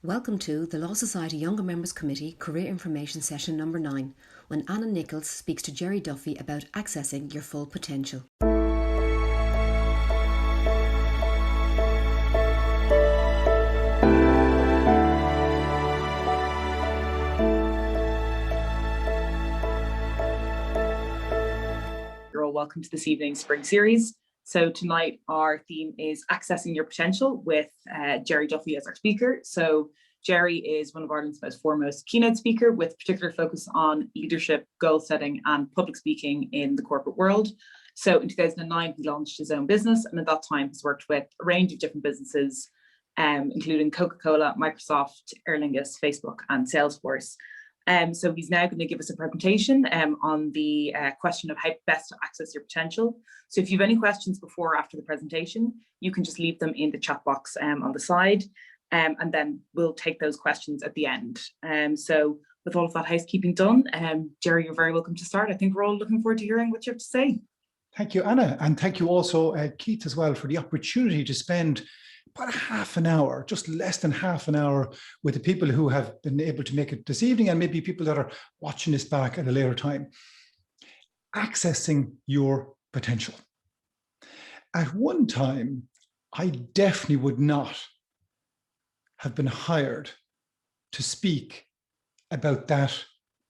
Welcome to the Law Society Younger Members Committee Career Information Session number 9, when Anna Nichols speaks to Jerry Duffy about accessing your full potential. You're all welcome to this evening's spring series. So tonight our theme is accessing your potential with Jerry Duffy as our speaker. So Jerry is one of Ireland's most foremost keynote speaker with particular focus on leadership, goal setting and public speaking in the corporate world. So in 2009, he launched his own business, and at that time he's worked with a range of different businesses, including Coca-Cola, Microsoft, Aer Lingus, Facebook and Salesforce. So he's now going to give us a presentation on the question of how best to access your potential. So if you have any questions before or after the presentation, you can just leave them in the chat box on the side, and then we'll take those questions at the end. So with all of that housekeeping done, Jerry, you're very welcome to start. I think we're all looking forward to hearing what you have to say. Thank you, Anna. And thank you also, Keith, as well, for the opportunity to spend about a half an hour, just less than half an hour, with the people who have been able to make it this evening, and maybe people that are watching this back at a later time. Accessing your potential. At one time, I definitely would not have been hired to speak about that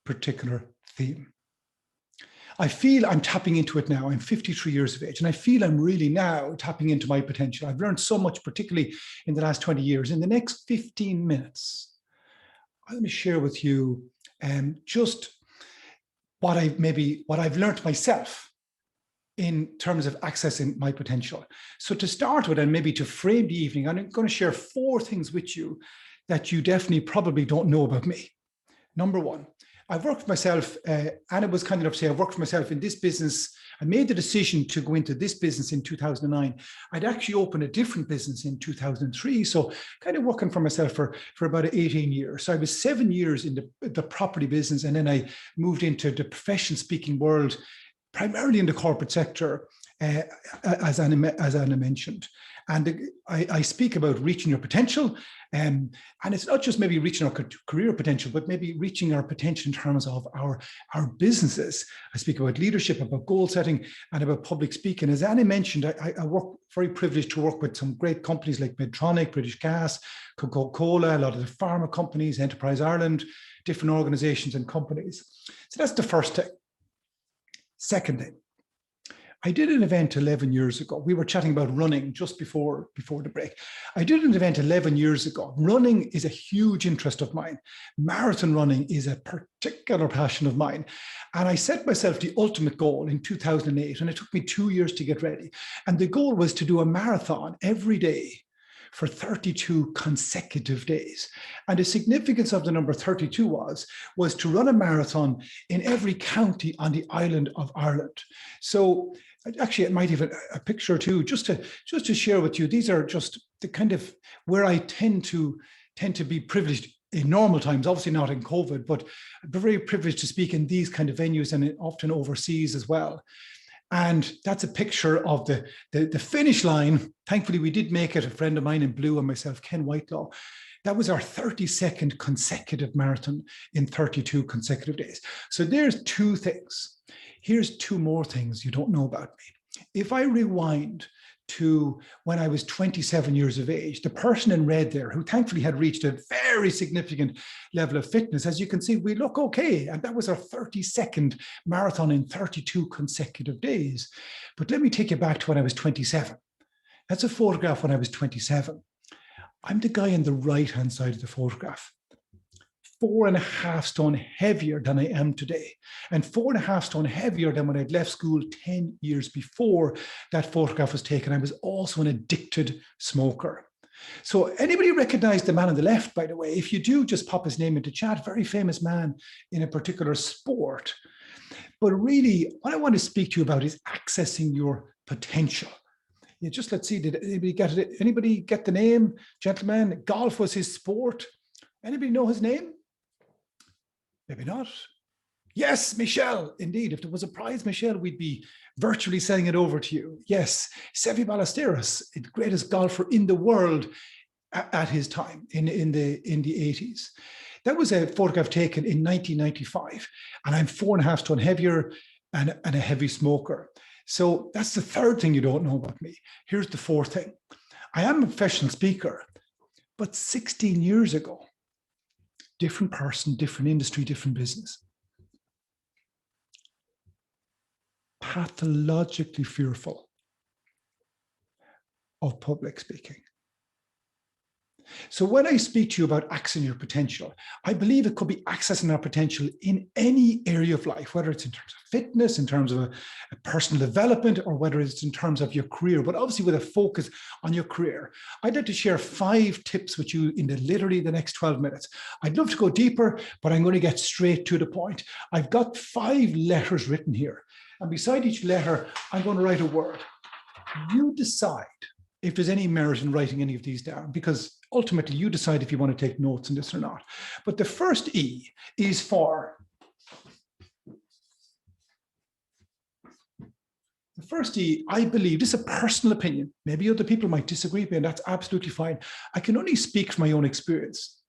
particular theme. I feel I'm tapping into it now. I'm 53 years of age, and I feel I'm really now tapping into my potential. I've learned so much, particularly in the last 20 years. In the next 15 minutes, let me share with you just what I've learned myself in terms of accessing my potential. So to start with, and maybe to frame the evening, I'm going to share 4 things with you that you definitely probably don't know about me. Number 1, I've worked for myself. Anna was kind enough to say I've worked for myself in this business. I made the decision to go into this business in 2009. I'd actually opened a different business in 2003. So kind of working for myself for about 18 years. So I was 7 years in the property business, and then I moved into the professional speaking world, primarily in the corporate sector, as Anna mentioned. And I speak about reaching your potential. And it's not just maybe reaching our career potential, but maybe reaching our potential in terms of our businesses. I speak about leadership, about goal setting, and about public speaking. As Anna mentioned, I work very privileged to work with some great companies like Medtronic, British Gas, Coca-Cola, a lot of the pharma companies, Enterprise Ireland, different organizations and companies. So that's the first thing. Second thing, I did an event 11 years ago. We were chatting about running just before the break. I did an event 11 years ago. Running is a huge interest of mine. Marathon running is a particular passion of mine. And I set myself the ultimate goal in 2008, and it took me 2 years to get ready. And the goal was to do a marathon every day for 32 consecutive days. And the significance of the number 32 was to run a marathon in every county on the island of Ireland. So actually, it might even a picture or two just to share with you. These are just the kind of where I tend to be privileged in normal times, obviously not in COVID, but I'm very privileged to speak in these kind of venues and often overseas as well. And that's a picture of the finish line. Thankfully, we did make it, a friend of mine in blue and myself, Ken Whitelaw. That was our 32nd consecutive marathon in 32 consecutive days. So there's 2 things. Here's 2 more things you don't know about me. If I rewind to when I was 27 years of age, the person in red there, who thankfully had reached a very significant level of fitness, as you can see, we look okay. And that was our 32nd marathon in 32 consecutive days. But let me take you back to when I was 27. That's a photograph when I was 27. I'm the guy on the right-hand side of the photograph. 4.5 stone heavier than I am today, and 4.5 stone heavier than when I'd left school 10 years before that photograph was taken. I was also an addicted smoker. So anybody recognize the man on the left, by the way? If you do, just pop his name into chat. Very famous man in a particular sport. But really, what I want to speak to you about is accessing your potential. Yeah, just let's see, did anybody get it? Anybody get the name, gentlemen? Golf was his sport. Anybody know his name? Maybe not. Yes, Michelle, indeed. If there was a prize, Michelle, we'd be virtually sending it over to you. Yes, Seve Ballesteros, the greatest golfer in the world, at his time in the 80s. That was a photograph taken in 1995, and I'm 4.5 stone heavier and a heavy smoker. So that's the third thing you don't know about me. Here's the fourth thing. I am a professional speaker, but 16 years ago, different person, different industry, different business. Pathologically fearful of public speaking. So when I speak to you about accessing your potential, I believe it could be accessing our potential in any area of life, whether it's in terms of fitness, in terms of a personal development, or whether it's in terms of your career, but obviously with a focus on your career. I'd like to share 5 tips with you in literally the next 12 minutes. I'd love to go deeper, but I'm going to get straight to the point. I've got 5 letters written here, and beside each letter, I'm going to write a word. You decide if there's any merit in writing any of these down, because ultimately you decide if you want to take notes on this or not. But the first E is for, the first E, I believe, this is a personal opinion. Maybe other people might disagree with me, and that's absolutely fine. I can only speak from my own experience.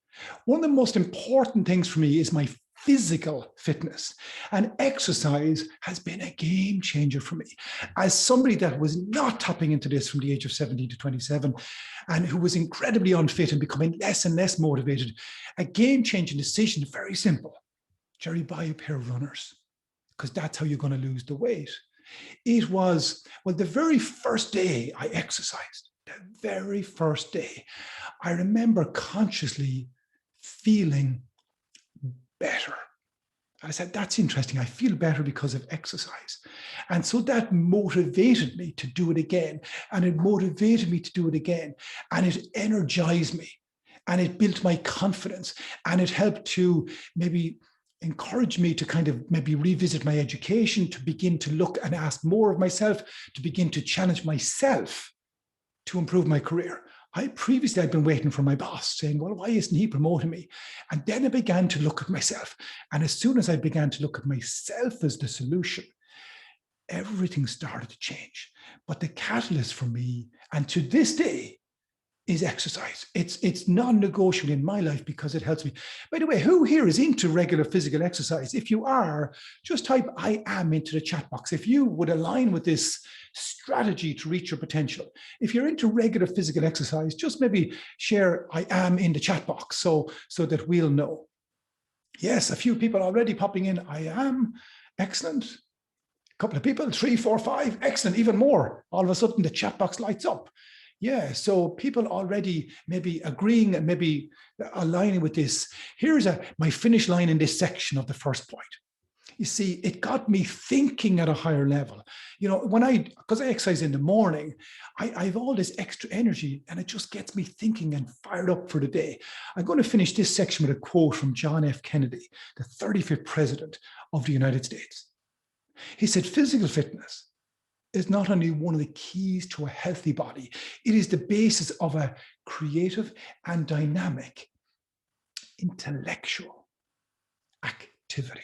One of the most important things for me is my physical fitness, and exercise has been a game changer for me. As somebody that was not tapping into this from the age of 17 to 27, and who was incredibly unfit and becoming less and less motivated, a game changing decision, very simple. Jerry, buy a pair of runners, because that's how you're going to lose the weight. It was, well, the very first day I exercised, the very first day, I remember consciously feeling better. I said, that's interesting. I feel better because of exercise. And so that motivated me to do it again. And it motivated me to do it again. And it energized me. And it built my confidence. And it helped to maybe encourage me to kind of maybe revisit my education, to begin to look and ask more of myself, to begin to challenge myself to improve my career. I'd been waiting for my boss saying, well, why isn't he promoting me? And then I began to look at myself. And as soon as I began to look at myself as the solution, everything started to change. But the catalyst for me, and to this day, is exercise. It's non-negotiable in my life because it helps me. By the way, who here is into regular physical exercise? If you are, just type I am into the chat box. If you would align with this strategy to reach your potential. If you're into regular physical exercise, just maybe share I am in the chat box so that we'll know. Yes, a few people already popping in. I am. Excellent. A couple of people, 3, 4, 5. Excellent. Even more. All of a sudden the chat box lights up. Yeah, so people already maybe agreeing and maybe aligning with this. Here's my finish line in this section of the first point. You see, it got me thinking at a higher level. You know, because I exercise in the morning, I have all this extra energy and it just gets me thinking and fired up for the day. I'm going to finish this section with a quote from John F. Kennedy, the 35th president of the United States. He said, physical fitness is not only one of the keys to a healthy body, it is the basis of a creative and dynamic intellectual activity.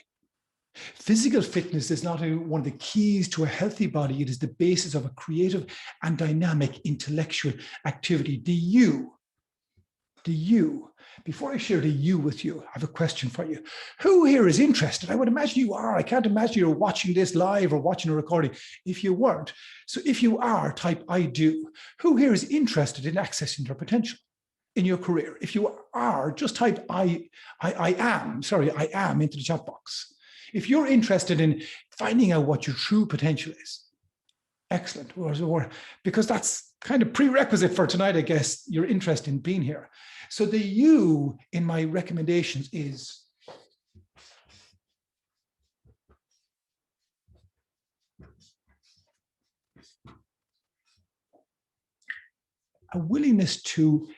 Physical fitness is not only one of the keys to a healthy body, it is the basis of a creative and dynamic intellectual activity. The you. Before I share the you with you, I have a question for you. Who here is interested? I would imagine you are. I can't imagine you're watching this live or watching a recording if you weren't. So if you are, type I do. Who here is interested in accessing their potential in your career? If you are, just type I am into the chat box. If you're interested in finding out what your true potential is, excellent. Because that's kind of prerequisite for tonight, I guess, your interest in being here. So the you in my recommendations is a willingness to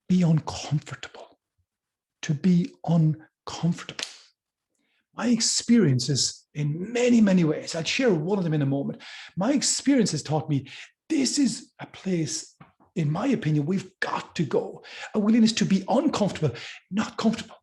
be uncomfortable, My experiences in many, many ways, I'll share one of them in a moment. My experience has taught me this is a place, in my opinion, we've got to go. A willingness to be uncomfortable, not comfortable.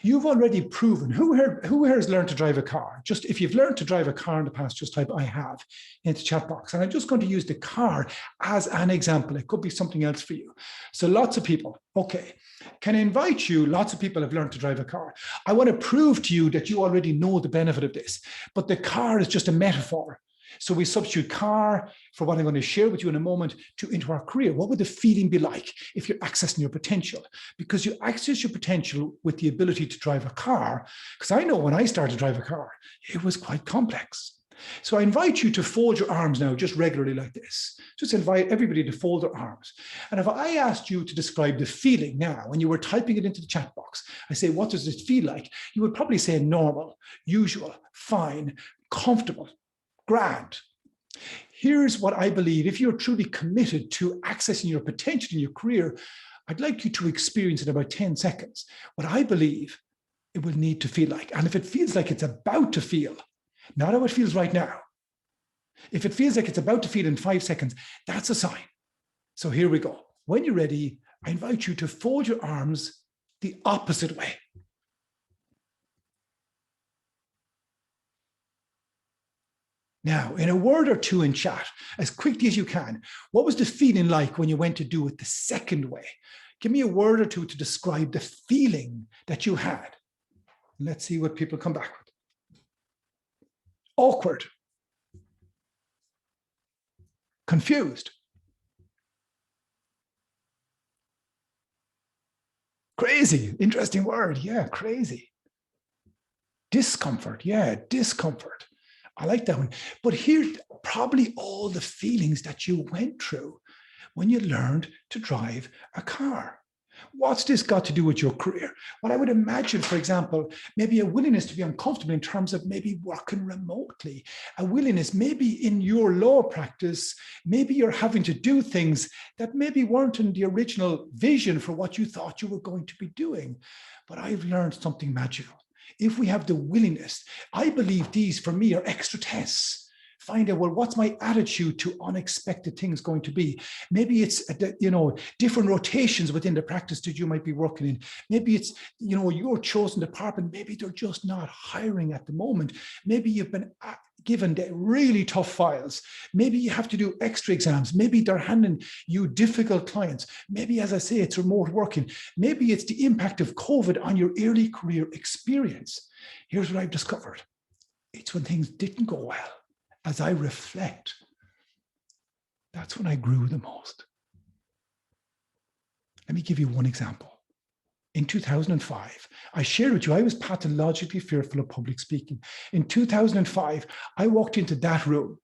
You've already proven. Who here has learned to drive a car? Just if you've learned to drive a car in the past, just type I have into chat box. And I'm just going to use the car as an example. It could be something else for you. So lots of people, okay. Can I invite you? Lots of people have learned to drive a car. I want to prove to you that you already know the benefit of this, but the car is just a metaphor. So we substitute car for what I'm going to share with you in a moment into our career. What would the feeling be like if you're accessing your potential? Because you access your potential with the ability to drive a car. Because I know when I started to drive a car, it was quite complex. So I invite you to fold your arms now, just regularly like this. Just invite everybody to fold their arms. And if I asked you to describe the feeling now, when you were typing it into the chat box, I say, what does it feel like? You would probably say normal, usual, fine, comfortable, grand. Here's what I believe. If you're truly committed to accessing your potential in your career, I'd like you to experience in about 10 seconds what I believe it will need to feel like. And if it feels like it's about to feel, not how it feels right now. If it feels like it's about to feel in 5 seconds, that's a sign. So here we go. When you're ready, I invite you to fold your arms the opposite way. Now, in a word or two in chat, as quickly as you can, what was the feeling like when you went to do it the second way? Give me a word or two to describe the feeling that you had. Let's see what people come back with. Awkward. Confused. Crazy. Interesting word. Yeah, crazy. Discomfort. Yeah, discomfort. I like that one. But here's probably all the feelings that you went through when you learned to drive a car. What's this got to do with your career? Well, I would imagine, for example, maybe a willingness to be uncomfortable in terms of maybe working remotely, a willingness maybe in your law practice, maybe you're having to do things that maybe weren't in the original vision for what you thought you were going to be doing. But I've learned something magical. If we have the willingness, I believe these for me are extra tests. Find out, well, what's my attitude to unexpected things going to be? Maybe it's, different rotations within the practice that you might be working in. Maybe it's, your chosen department, maybe they're just not hiring at the moment. Maybe you've been given the really tough files. Maybe you have to do extra exams. Maybe they're handing you difficult clients. Maybe, as I say, it's remote working. Maybe it's the impact of COVID on your early career experience. Here's what I've discovered. It's when things didn't go well. As I reflect, that's when I grew the most. Let me give you one example. In 2005, I shared with you, I was pathologically fearful of public speaking. In 2005, I walked into that room,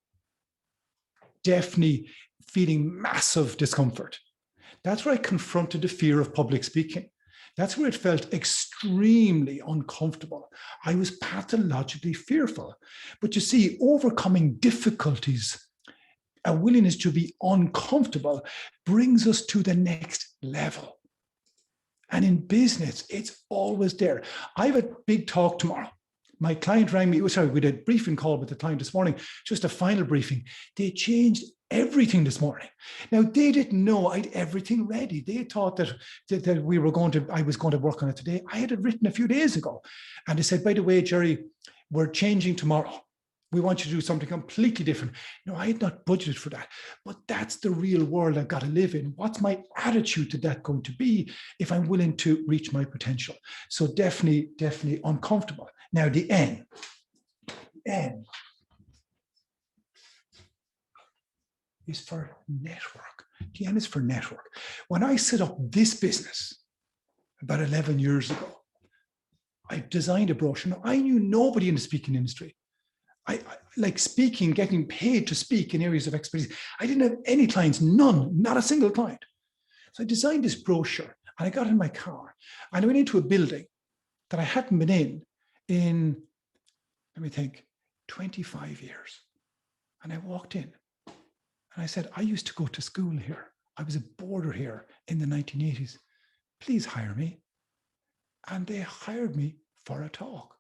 definitely feeling massive discomfort. That's where I confronted the fear of public speaking. That's where it felt extremely uncomfortable. I was pathologically fearful. But you see, overcoming difficulties, a willingness to be uncomfortable, brings us to the next level. And in business, it's always there. I have a big talk tomorrow. My client rang me, we did a briefing call with the client this morning, just a final briefing. They changed everything this morning. Now, they didn't know I'd everything ready. They thought that I was going to work on it today. I had it written a few days ago. And they said, by the way, Jerry, we're changing tomorrow. We want you to do something completely different. No, I had not budgeted for that. But that's the real world I've got to live in. What's my attitude to that going to be if I'm willing to reach my potential? So definitely uncomfortable. Now, the N is for network. The N is for network. When I set up this business about 11 years ago, I designed a brochure. Now, I knew nobody in the speaking industry. I like speaking, getting paid to speak in areas of expertise. I didn't have any clients, none, not a single client. So I designed this brochure and I got in my car and I went into a building that I hadn't been in, let me think, 25 years. And I walked in and I said, I used to go to school here. I was a boarder here in the 1980s. Please hire me. And they hired me for a talk.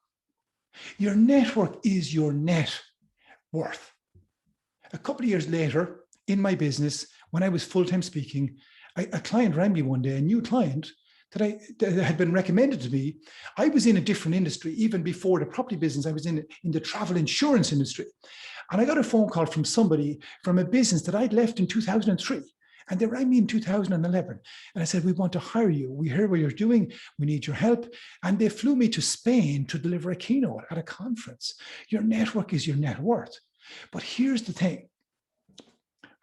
Your network is your net worth. A couple of years later, in my business, when I was full-time speaking, a client rang me one day, a new client that had been recommended to me. I was in a different industry. Even before the property business, I was in the travel insurance industry. And I got a phone call from somebody from a business that I'd left in 2003. And they rang me in 2011. And I said, we want to hire you. We hear what you're doing. We need your help. And they flew me to Spain to deliver a keynote at a conference. Your network is your net worth. But here's the thing.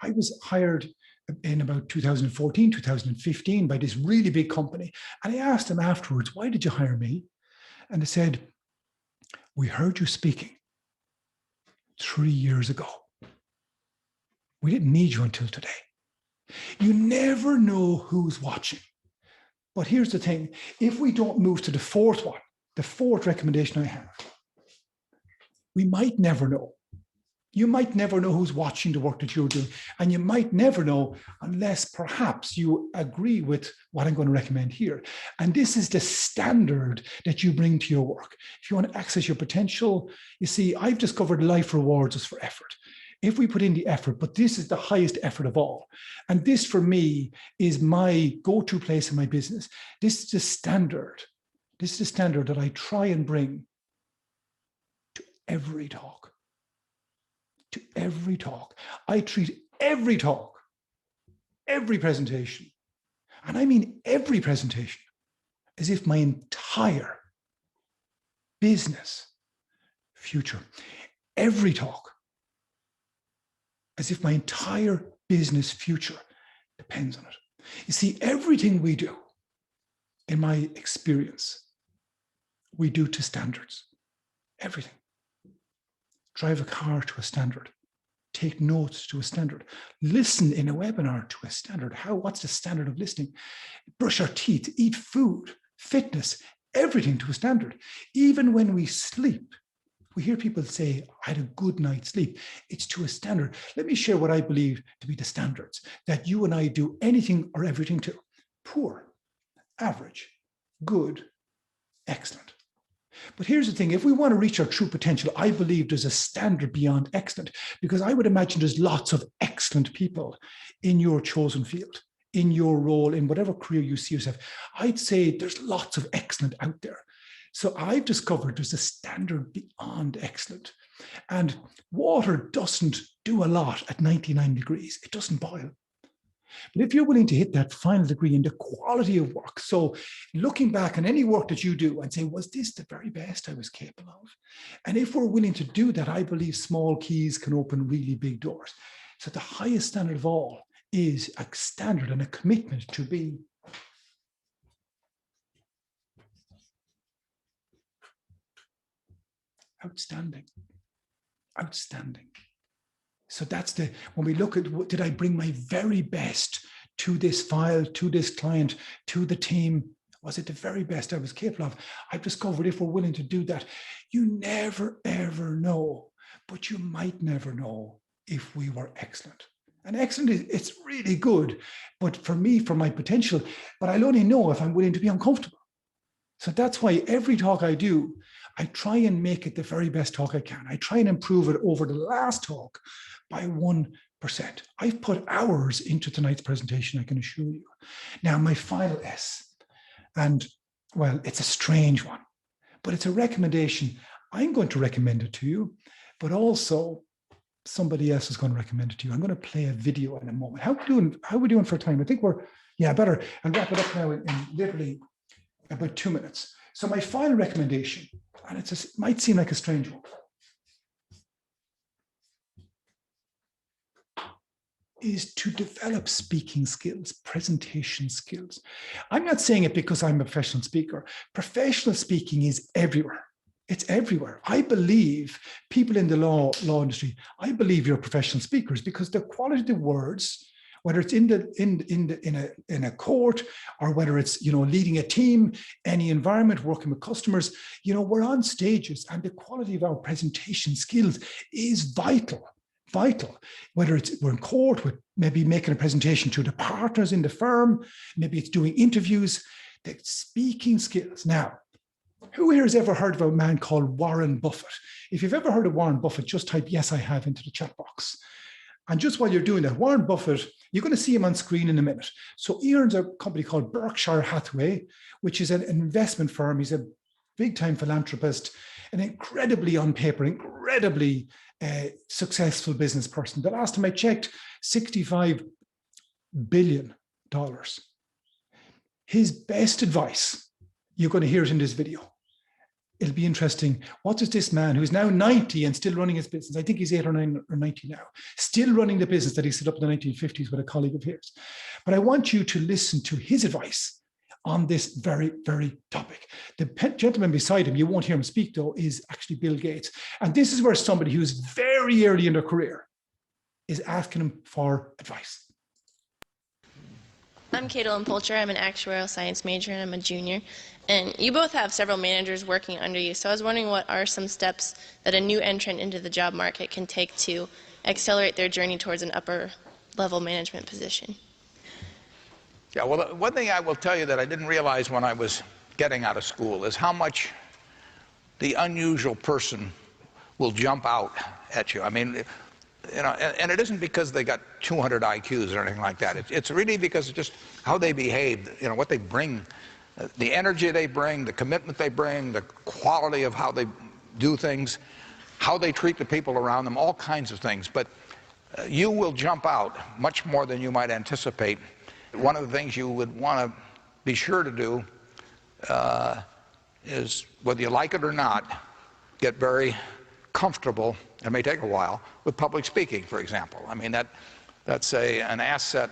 I was hired in about 2014, 2015 by this really big company. And I asked them afterwards, why did you hire me? And they said, we heard you speaking 3 years ago. We didn't need you until today. You never know who's watching. But here's the thing. If we don't move to the fourth one, the fourth recommendation I have, we might never know. You might never know who's watching the work that you're doing. And you might never know unless perhaps you agree with what I'm going to recommend here. And this is the standard that you bring to your work. If you want to access your potential, you see, I've discovered life rewards us for effort. If we put in the effort, but this is the highest effort of all. And this for me is my go-to place in my business. This is the standard. This is the standard that I try and bring to every talk. To every talk. I treat every talk, every presentation, and I mean every presentation, as if my entire business future, every talk, as if my entire business future depends on it. You see, everything we do, in my experience, we do to standards. Everything. Drive a car to a standard. Take notes to a standard. Listen in a webinar to a standard. What's the standard of listening? Brush our teeth, eat food, fitness, everything to a standard. Even when we sleep, we hear people say, I had a good night's sleep. It's to a standard. Let me share what I believe to be the standards that you and I do anything or everything to. Poor, average, good, excellent. But here's the thing, if we want to reach our true potential, I believe there's a standard beyond excellent, because I would imagine there's lots of excellent people in your chosen field, in your role, in whatever career you see yourself. I'd say there's lots of excellent out there. So I've discovered there's a standard beyond excellent. And water doesn't do a lot at 99 degrees. It doesn't boil. But if you're willing to hit that final degree in the quality of work, so looking back on any work that you do and say, was this the very best I was capable of? And if we're willing to do that, I believe small keys can open really big doors. So the highest standard of all is a standard and a commitment to be outstanding. Outstanding. So that's when we look at, did I bring my very best to this file, to this client, to the team? Was it the very best I was capable of? I've discovered if we're willing to do that, you never, ever know, but you might never know if we were excellent. And excellent, it's really good, but for me, for my potential, but I'll only know if I'm willing to be uncomfortable. So that's why every talk I do, I try and make it the very best talk I can. I try and improve it over the last talk by 1%. I've put hours into tonight's presentation, I can assure you. Now, my final S, and well, it's a strange one, but it's a recommendation. I'm going to recommend it to you, but somebody else is going to recommend it to you. I'm going to play a video in a moment. How are we doing for time? I think better. I'll wrap it up now in literally about 2 minutes. So my final recommendation, and it might seem like a strange one, is to develop speaking skills, presentation skills. I'm not saying it because I'm a professional speaker. Professional speaking is everywhere. It's everywhere. I believe people in the law industry, I believe you're professional speakers because the quality of the words, whether it's in a court or whether it's leading a team, any environment, working with customers, we're on stages and the quality of our presentation skills is vital. Whether we're in court with maybe making a presentation to the partners in the firm, maybe it's doing interviews, the speaking skills. Now, who here has ever heard of a man called Warren Buffett? If you've ever heard of Warren Buffett, just type yes, I have into the chat box. And just while you're doing that, Warren Buffett, you're going to see him on screen in a minute. So he owns a company called Berkshire Hathaway, which is an investment firm. He's a big-time philanthropist, an incredibly, on paper, incredibly successful business person. The last time I checked, $65 billion. His best advice, you're going to hear it in this video. It'll be interesting. What does this man, who's now 90 and still running his business, I think he's 8 or 9 or 90 now, still running the business that he set up in the 1950s with a colleague of his. But I want you to listen to his advice on this very, very topic. The gentleman beside him, you won't hear him speak though, is actually Bill Gates. And this is where somebody who's very early in their career is asking him for advice. I'm Caitlin Polcher. I'm an actuarial science major and I'm a junior. And you both have several managers working under you. So I was wondering, what are some steps that a new entrant into the job market can take to accelerate their journey towards an upper level management position? Yeah, well, one thing I will tell you that I didn't realize when I was getting out of school is how much the unusual person will jump out at you. I mean, you know, and it isn't because they got 200 IQs or anything like that. It's really because of just how they behave, you know, what they bring, the energy they bring, the commitment they bring, the quality of how they do things, how they treat the people around them, all kinds of things. But you will jump out much more than you might anticipate. One of the things you would want to be sure to do is, whether you like it or not, get very comfortable, it may take a while, with public speaking, for example. I mean, that's an asset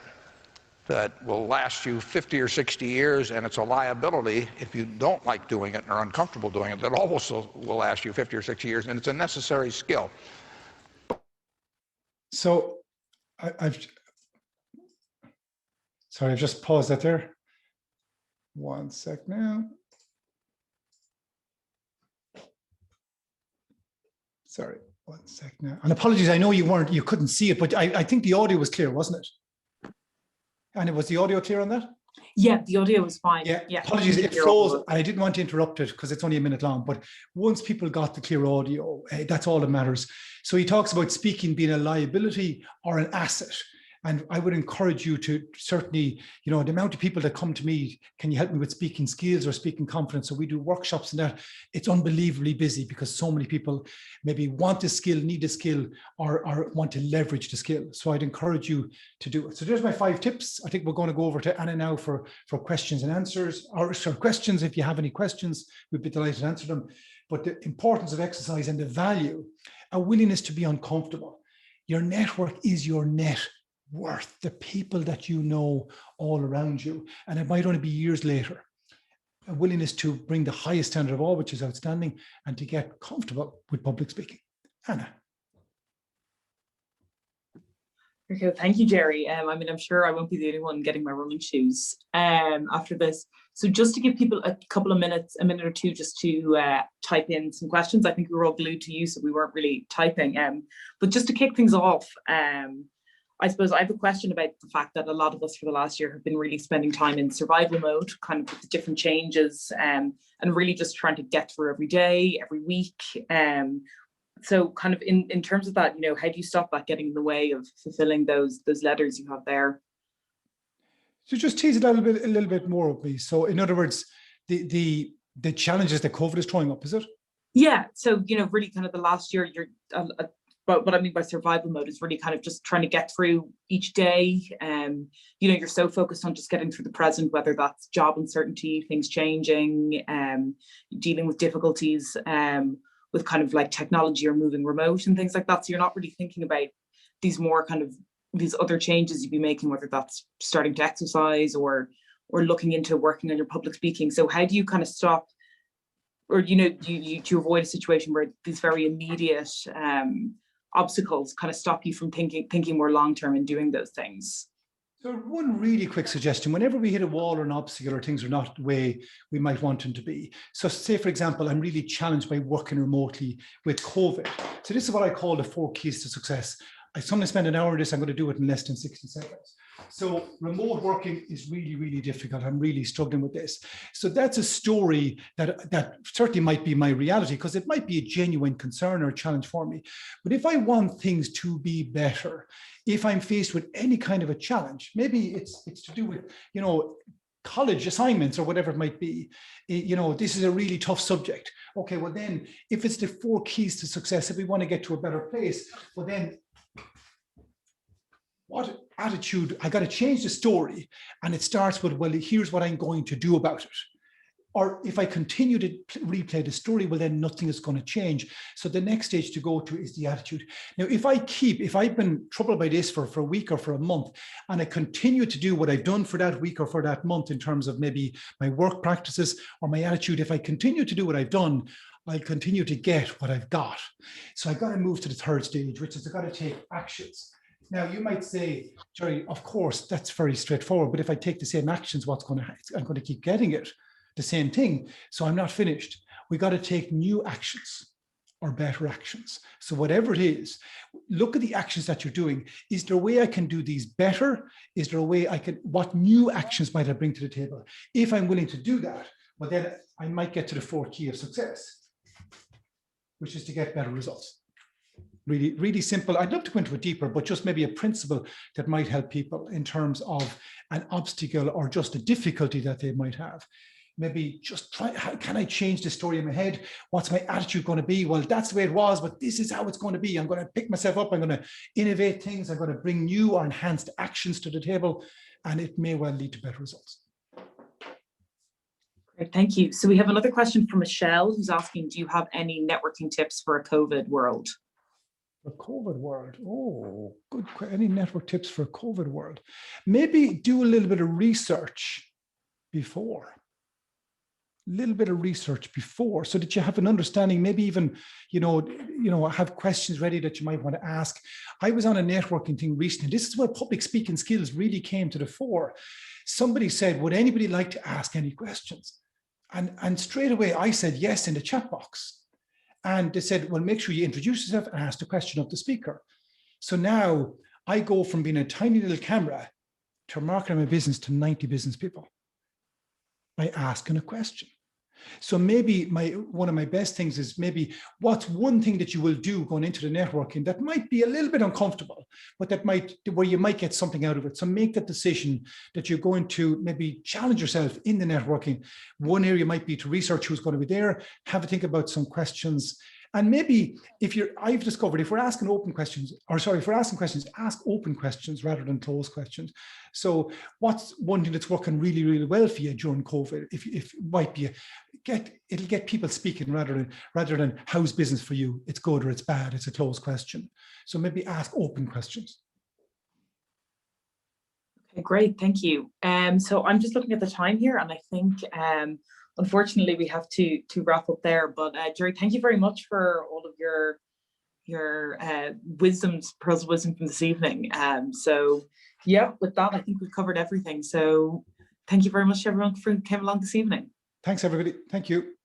that will last you 50 or 60 years, and it's a liability if you don't like doing it and are uncomfortable doing it, that also will last you 50 or 60 years, and it's a necessary skill. So I've just paused that there. 1 sec now. Sorry, 1 sec now. And apologies, I know you couldn't see it, but I think the audio was clear, wasn't it? And was the audio clear on that? Yeah, the audio was fine. Yeah, yeah. Apologies, it froze, and I didn't want to interrupt it because it's only a minute long, but once people got the clear audio, that's all that matters. So he talks about speaking being a liability or an asset. And I would encourage you to certainly, you know, the amount of people that come to me, can you help me with speaking skills or speaking confidence? So we do workshops and that. It's unbelievably busy because so many people maybe want the skill, need the skill, or want to leverage the skill. So I'd encourage you to do it. So there's my 5 tips. I think we're going to go over to Anna now for questions and answers, or questions. If you have any questions, we'd be delighted to answer them. But the importance of exercise and the value, a willingness to be uncomfortable. Your network is your net worth, the people that you know all around you, and it might only be years later. A willingness to bring the highest standard of all, which is outstanding, and to get comfortable with public speaking. Anna. Okay, thank you, Jerry. I mean, I'm sure I won't be the only one getting my running shoes after this. So just to give people a couple of minutes, a minute or two, just to type in some questions. I think we were all glued to you, so we weren't really typing. But just to kick things off, I suppose I have a question about the fact that a lot of us for the last year have been really spending time in survival mode, kind of with the different changes, and really just trying to get through every day, every week. So kind of in terms of that, you know, how do you stop that getting in the way of fulfilling those letters you have there? So just tease it out a little bit more with me. So in other words, the challenges that COVID is throwing up, is it? Yeah. So, you know, really kind of the last year, but what I mean by survival mode is really kind of just trying to get through each day. You know, you're so focused on just getting through the present, whether that's job uncertainty, things changing, dealing with difficulties with kind of like technology or moving remote and things like that. So you're not really thinking about these more kind of these other changes you'd be making, whether that's starting to exercise or looking into working on your public speaking. So how do you kind of stop, or, you know, you avoid a situation where these very immediate obstacles kind of stop you from thinking more long-term and doing those things? So one really quick suggestion, whenever we hit a wall or an obstacle or things are not the way we might want them to be. So say, for example, I'm really challenged by working remotely with COVID. So this is what I call the 4 keys to success. I sometimes spend an hour on this, I'm going to do it in less than 60 seconds. So remote working is really, really difficult. I'm really struggling with this. So that's a story that certainly might be my reality, because it might be a genuine concern or challenge for me. But if I want things to be better, If I'm faced with any kind of a challenge, maybe it's to do with, college assignments or whatever it might be, this is a really tough subject. Okay, well then, if it's the 4 keys to success, if we want to get to a better place, well then, what attitude, I got to change the story. And it starts with, well, here's what I'm going to do about it. Or if I continue to replay the story, well, then nothing is going to change. So the next stage to go to is the attitude. Now, if I've been troubled by this for a week or for a month, and I continue to do what I've done for that week or for that month in terms of maybe my work practices or my attitude, if I continue to do what I've done, I'll continue to get what I've got. So I've got to move to the 3rd stage, which is I've got to take actions. Now, you might say, Jerry, of course, that's very straightforward. But if I take the same actions, I'm going to keep getting it. The same thing. So I'm not finished. We got to take new actions or better actions. So whatever it is, look at the actions that you're doing. Is there a way I can do these better? Is there a way what new actions might I bring to the table? If I'm willing to do that, well, then I might get to the 4th key of success, which is to get better results. Really, really simple. I'd love to go into it deeper, but just maybe a principle that might help people in terms of an obstacle or just a difficulty that they might have. Maybe just try, how can I change the story in my head? What's my attitude going to be? Well, that's the way it was, but this is how it's going to be. I'm going to pick myself up. I'm going to innovate things. I'm going to bring new or enhanced actions to the table, and it may well lead to better results. Great, thank you. So we have another question from Michelle, who's asking, do you have any networking tips for a COVID world? A COVID world. Oh, good. Any network tips for a COVID world? Maybe do a little bit of research before. Little bit of research before, so that you have an understanding, maybe even have questions ready that you might want to ask. I was on a networking thing recently. This is where public speaking skills really came to the fore. Somebody said, would anybody like to ask any questions? And straight away I said yes in the chat box, and they said, well, make sure you introduce yourself and ask the question of the speaker. So now I go from being a tiny little camera to marketing my business to 90 business people by asking a question. So maybe one of my best things is, maybe what's one thing that you will do going into the networking that might be a little bit uncomfortable, but where you might get something out of it. So make that decision that you're going to maybe challenge yourself in the networking. One area might be to research who's going to be there, have a think about some questions. And maybe I've discovered if we're asking questions, ask open questions rather than closed questions. So what's one thing that's working really, really well for you during COVID? If might be it'll get people speaking rather than how's business for you? It's good or it's bad. It's a closed question. So maybe ask open questions. Okay, great, thank you. So I'm just looking at the time here, and I think unfortunately we have to wrap up there. But Jerry, thank you very much for all of your pearls of wisdom from this evening. So yeah, with that, I think we've covered everything. So thank you very much to everyone who came along this evening. Thanks, everybody. Thank you.